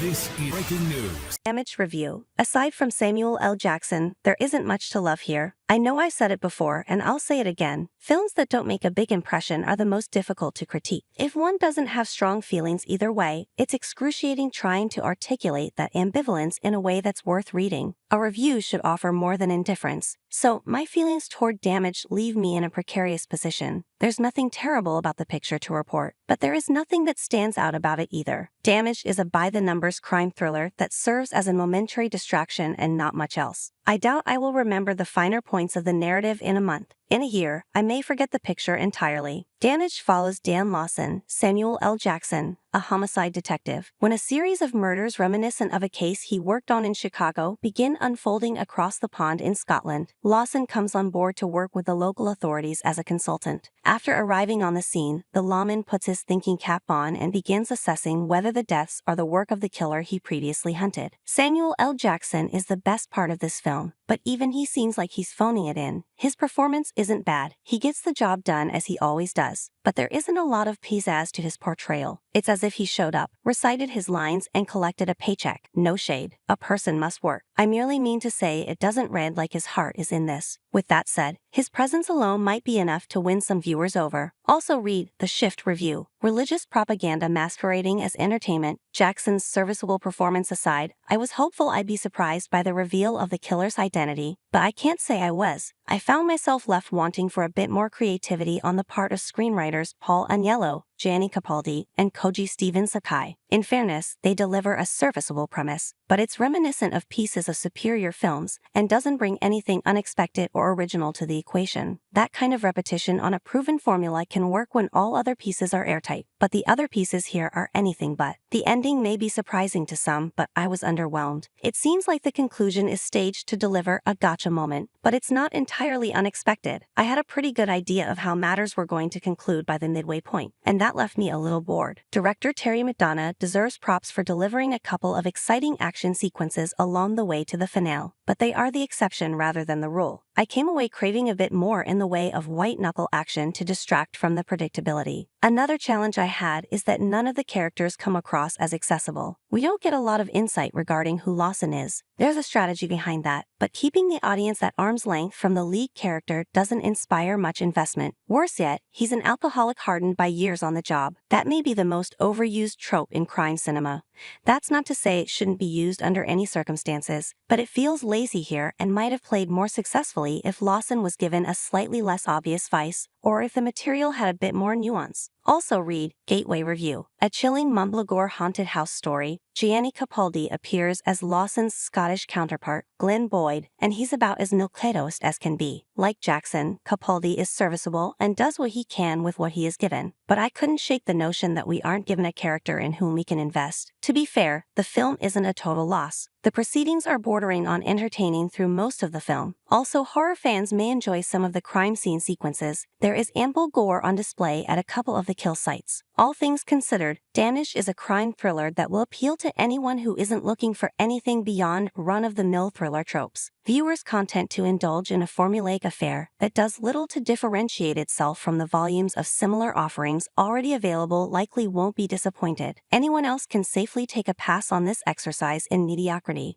This is breaking news. Damage review. Aside from Samuel L. Jackson, there isn't much to love here. I know I said it before and I'll say it again. Films that don't make a big impression are the most difficult to critique. If one doesn't have strong feelings either way, it's excruciating trying to articulate that ambivalence in a way that's worth reading. A review should offer more than indifference. So, my feelings toward Damage leave me in a precarious position. There's nothing terrible about the picture to report, but there is nothing that stands out about it either. Damage is a by-the-numbers crime thriller that serves as a momentary distraction and not much else. I doubt I will remember the finer points of the narrative in a month. In a year, I may forget the picture entirely. Damage follows Dan Lawson, Samuel L. Jackson, a homicide detective, when a series of murders reminiscent of a case he worked on in Chicago begin unfolding across the pond in Scotland. Lawson comes on board to work with the local authorities as a consultant. After arriving on the scene, the lawman puts his thinking cap on and begins assessing whether the deaths are the work of the killer he previously hunted. Samuel L. Jackson is the best part of this film, but even he seems like he's phoning it in. His performance isn't bad. He gets the job done as he always does, but there isn't a lot of pizzazz to his portrayal. It's as if he showed up, recited his lines, and collected a paycheck. No shade. A person must work. I merely mean to say it doesn't read like his heart is in this. With that said, his presence alone might be enough to win some viewers over. Also read The Shift Review. Religious propaganda masquerading as entertainment. Jackson's serviceable performance aside, I was hopeful I'd be surprised by the reveal of the killer's identity, but I can't say I was. I found myself left wanting for a bit more creativity on the part of screenwriters Paul Agnello, Gianni Capaldi, and Koji Stephen Sakai. In fairness, they deliver a serviceable premise, but it's reminiscent of pieces of superior films and doesn't bring anything unexpected or original to the equation. That kind of repetition on a proven formula can work when all other pieces are airtight, but the other pieces here are anything but. The ending may be surprising to some, but I was underwhelmed. It seems like the conclusion is staged to deliver a gotcha moment, but it's not entirely unexpected. I had a pretty good idea of how matters were going to conclude by the midway point, and that left me a little bored. Director Terry McDonough deserves props for delivering a couple of exciting action sequences along the way to the finale, but they are the exception rather than the rule. I came away craving a bit more in the way of white-knuckle action to distract from the predictability. Another challenge I had is that none of the characters come across as accessible. We don't get a lot of insight regarding who Lawson is. There's a strategy behind that, but keeping the audience at arm's length from the lead character doesn't inspire much investment. Worse yet, he's an alcoholic hardened by years on the job. That may be the most overused trope in crime cinema. That's not to say it shouldn't be used under any circumstances, but it feels lazy here and might have played more successfully if Lawson was given a slightly less obvious vice, or if the material had a bit more nuance. Also read Gateway Review. A chilling Mumblegore haunted house story. Gianni Capaldi appears as Lawson's Scottish counterpart, Glen Boyd, and he's about as milquetoast as can be. Like Jackson, Capaldi is serviceable and does what he can with what he is given. But I couldn't shake the notion that we aren't given a character in whom we can invest. To be fair, the film isn't a total loss. The proceedings are bordering on entertaining through most of the film. Also, horror fans may enjoy some of the crime scene sequences. There is ample gore on display at a couple of the kill sites. All things considered, Damage is a crime thriller that will appeal to anyone who isn't looking for anything beyond run-of-the-mill thriller tropes. Viewers content to indulge in a formulaic affair that does little to differentiate itself from the volumes of similar offerings already available likely won't be disappointed. Anyone else can safely take a pass on this exercise in mediocrity.